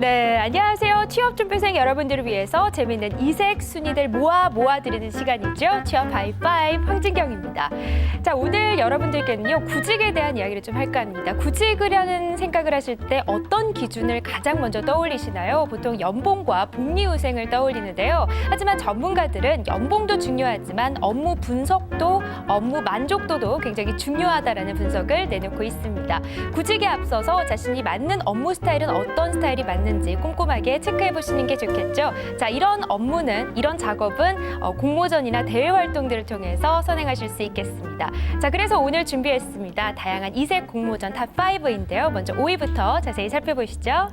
네, 안녕하세요. 취업준비생 여러분들을 위해서 재미있는 이색 순위들 모아드리는 시간이죠. 취업 하이파이브 황진경입니다. 자, 오늘 여러분들께는요, 구직에 대한 이야기를 좀 할까 합니다. 구직을 하는 생각을 하실 때 어떤 기준을 가장 먼저 떠올리시나요? 보통 연봉과 복리후생을 떠올리는데요. 하지만 전문가들은 연봉도 중요하지만 업무 분석도, 업무 만족도도 굉장히 중요하다라는 분석을 내놓고 있습니다. 구직에 앞서서 자신이 맞는 업무 스타일은 어떤 스타일이 맞는지 꼼꼼하게 체크해 보시는 게 좋겠죠. 자, 이런 업무는, 이런 작업은 공모전이나 대외 활동들을 통해서 선행하실 수 있겠습니다. 자, 그래서 오늘 준비했습니다. 다양한 이색 공모전 탑5인데요. 먼저 5위부터 자세히 살펴보시죠.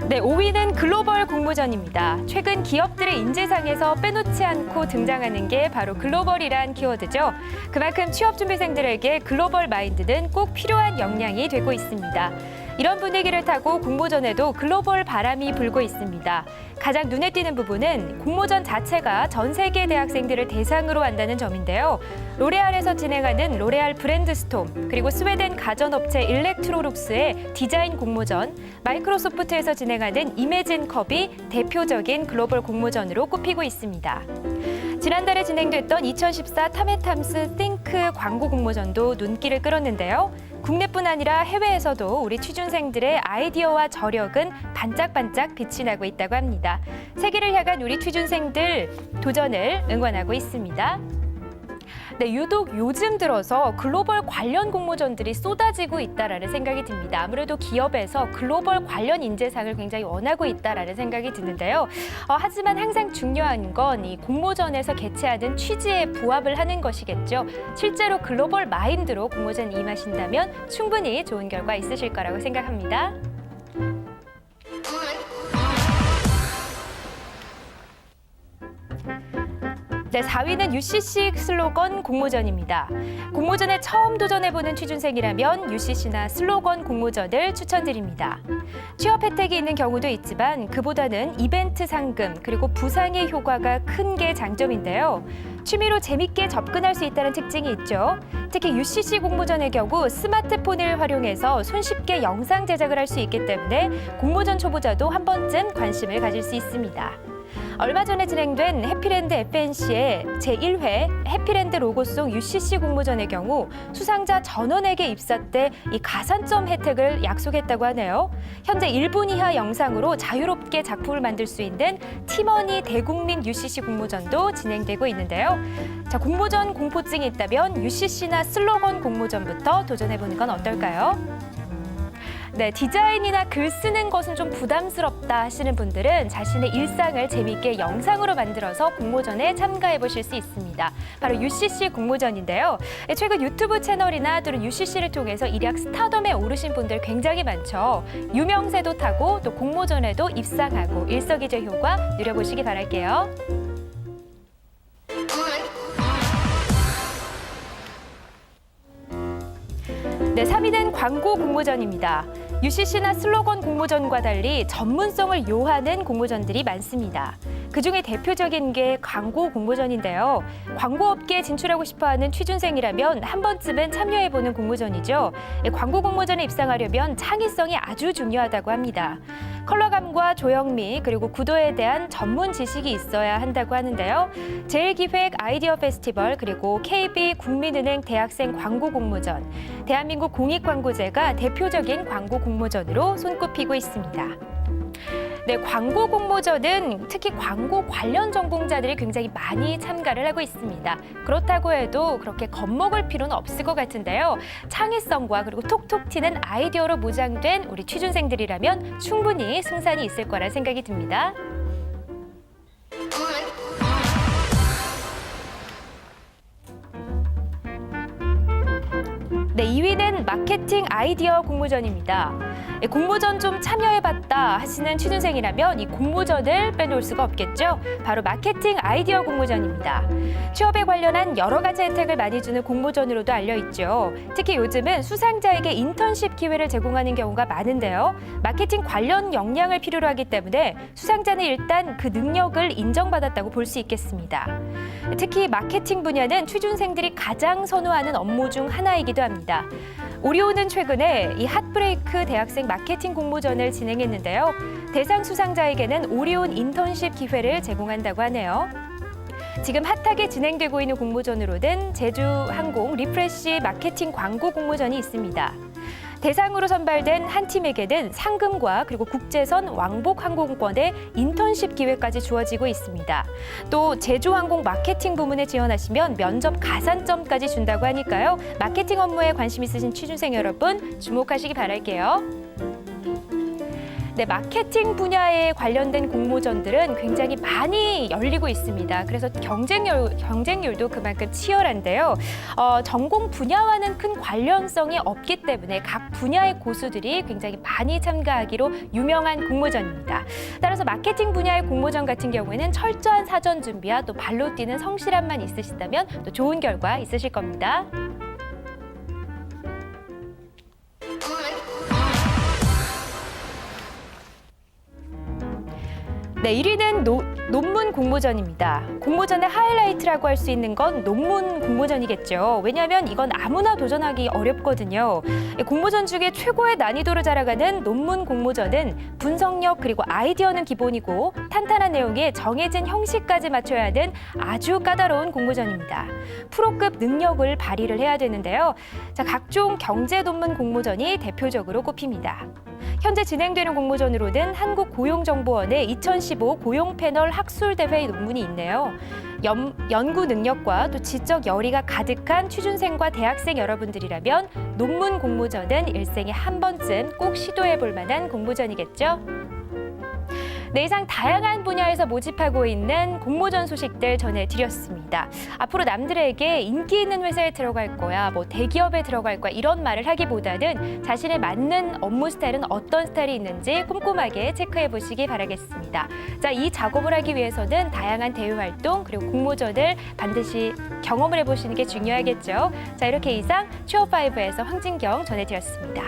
네, 5위는 글로벌 공모전입니다. 최근 기업들의 인재상에서 빼놓지 않고 등장하는 게 바로 글로벌이란 키워드죠. 그만큼 취업준비생들에게 글로벌 마인드는 꼭 필요한 역량이 되고 있습니다. 이런 분위기를 타고 공모전에도 글로벌 바람이 불고 있습니다. 가장 눈에 띄는 부분은 공모전 자체가 전 세계 대학생들을 대상으로 한다는 점인데요. 로레알에서 진행하는 로레알 브랜드 스톰, 그리고 스웨덴 가전업체 일렉트로룩스의 디자인 공모전, 마이크로소프트에서 진행하는 이매진 컵이 대표적인 글로벌 공모전으로 꼽히고 있습니다. 지난달에 진행됐던 2014 타메탐스 띵크 광고 공모전도 눈길을 끌었는데요. 국내뿐 아니라 해외에서도 우리 취준생들의 아이디어와 저력은 반짝반짝 빛이 나고 있다고 합니다. 세계를 향한 우리 취준생들 도전을 응원하고 있습니다. 네, 유독 요즘 들어서 글로벌 관련 공모전들이 쏟아지고 있다라는 생각이 듭니다. 아무래도 기업에서 글로벌 관련 인재상을 굉장히 원하고 있다라는 생각이 드는데요. 하지만 항상 중요한 건 이 공모전에서 개최하는 취지에 부합을 하는 것이겠죠. 실제로 글로벌 마인드로 공모전에 임하신다면 충분히 좋은 결과 있으실 거라고 생각합니다. 네, 4위는 UCC 슬로건 공모전입니다. 공모전에 처음 도전해보는 취준생이라면 UCC나 슬로건 공모전을 추천드립니다. 취업 혜택이 있는 경우도 있지만 그보다는 이벤트 상금 그리고 부상의 효과가 큰 게 장점인데요. 취미로 재밌게 접근할 수 있다는 특징이 있죠. 특히 UCC 공모전의 경우 스마트폰을 활용해서 손쉽게 영상 제작을 할 수 있기 때문에 공모전 초보자도 한 번쯤 관심을 가질 수 있습니다. 얼마 전에 진행된 해피랜드 FNC의 제1회 해피랜드 로고송 UCC 공모전의 경우 수상자 전원에게 입사 때 이 가산점 혜택을 약속했다고 하네요. 현재 1분 이하 영상으로 자유롭게 작품을 만들 수 있는 티머니 대국민 UCC 공모전도 진행되고 있는데요. 자, 공모전 공포증이 있다면 UCC나 슬로건 공모전부터 도전해보는 건 어떨까요? 네, 디자인이나 글 쓰는 것은 좀 부담스럽다 하시는 분들은 자신의 일상을 재미있게 영상으로 만들어서 공모전에 참가해 보실 수 있습니다. 바로 UCC 공모전인데요. 최근 유튜브 채널이나 또는 UCC를 통해서 일약 스타덤에 오르신 분들 굉장히 많죠. 유명세도 타고 또 공모전에도 입상하고 일석이조 효과 누려보시기 바랄게요. 네, 3위는 광고 공모전입니다. UCC나 슬로건 공모전과 달리 전문성을 요하는 공모전들이 많습니다. 그중에 대표적인 게 광고 공모전인데요. 광고업계에 진출하고 싶어하는 취준생이라면 한 번쯤은 참여해보는 공모전이죠. 광고 공모전에 입상하려면 창의성이 아주 중요하다고 합니다. 컬러감과 조형미 그리고 구도에 대한 전문 지식이 있어야 한다고 하는데요. 제일기획 아이디어 페스티벌 그리고 KB 국민은행 대학생 광고 공모전, 대한민국 공익광고제가 대표적인 광고 공모전으로 손꼽히고 있습니다. 네, 광고 공모전은 특히 광고 관련 전공자들이 굉장히 많이 참가를 하고 있습니다. 그렇다고 해도 그렇게 겁먹을 필요는 없을 것 같은데요. 창의성과 그리고 톡톡 튀는 아이디어로 무장된 우리 취준생들이라면 충분히 승산이 있을 거라 생각이 듭니다. 네, 2위는 마케팅 아이디어 공모전입니다. 공모전 좀 참여해봤다 하시는 취준생이라면 이 공모전을 빼놓을 수가 없겠죠. 바로 마케팅 아이디어 공모전입니다. 취업에 관련한 여러 가지 혜택을 많이 주는 공모전으로도 알려있죠. 특히 요즘은 수상자에게 인턴십 기회를 제공하는 경우가 많은데요. 마케팅 관련 역량을 필요로 하기 때문에 수상자는 일단 그 능력을 인정받았다고 볼 수 있겠습니다. 특히 마케팅 분야는 취준생들이 가장 선호하는 업무 중 하나이기도 합니다. 오리온은 최근에 이 핫브레이크 대학생 마케팅 공모전을 진행했는데요. 대상 수상자에게는 오리온 인턴십 기회를 제공한다고 하네요. 지금 핫하게 진행되고 있는 공모전으로는 제주항공 리프레시 마케팅 광고 공모전이 있습니다. 대상으로 선발된 한 팀에게는 상금과 그리고 국제선 왕복 항공권의 인턴십 기회까지 주어지고 있습니다. 또 제주항공 마케팅 부문에 지원하시면 면접 가산점까지 준다고 하니까요. 마케팅 업무에 관심 있으신 취준생 여러분 주목하시기 바랄게요. 네, 마케팅 분야에 관련된 공모전들은 굉장히 많이 열리고 있습니다. 그래서 경쟁률도 그만큼 치열한데요. 전공 분야와는 큰 관련성이 없기 때문에 각 분야의 고수들이 굉장히 많이 참가하기로 유명한 공모전입니다. 따라서 마케팅 분야의 공모전 같은 경우에는 철저한 사전 준비와 또 발로 뛰는 성실함만 있으시다면 또 좋은 결과 있으실 겁니다. 네, 1위는 논문 공모전입니다. 공모전의 하이라이트라고 할 수 있는 건 논문 공모전이겠죠. 왜냐하면 이건 아무나 도전하기 어렵거든요. 공모전 중에 최고의 난이도를 자랑하는 논문 공모전은 분석력 그리고 아이디어는 기본이고 탄탄한 내용에 정해진 형식까지 맞춰야 하는 아주 까다로운 공모전입니다. 프로급 능력을 발휘를 해야 되는데요. 자, 각종 경제 논문 공모전이 대표적으로 꼽힙니다. 현재 진행되는 공모전으로는 한국고용정보원의 2015 고용패널 학술대회 논문이 있네요. 연구 능력과 또 지적 열의가 가득한 취준생과 대학생 여러분들이라면 논문 공모전은 일생에 한 번쯤 꼭 시도해 볼 만한 공모전이겠죠? 네, 이상 다양한 분야에서 모집하고 있는 공모전 소식들 전해드렸습니다. 앞으로 남들에게 인기 있는 회사에 들어갈 거야, 뭐 대기업에 들어갈 거야 이런 말을 하기보다는 자신에 맞는 업무 스타일은 어떤 스타일이 있는지 꼼꼼하게 체크해 보시기 바라겠습니다. 자, 이 작업을 하기 위해서는 다양한 대외 활동 그리고 공모전을 반드시 경험을 해보시는 게 중요하겠죠. 자, 이렇게 이상 취업5에서 황진경 전해드렸습니다.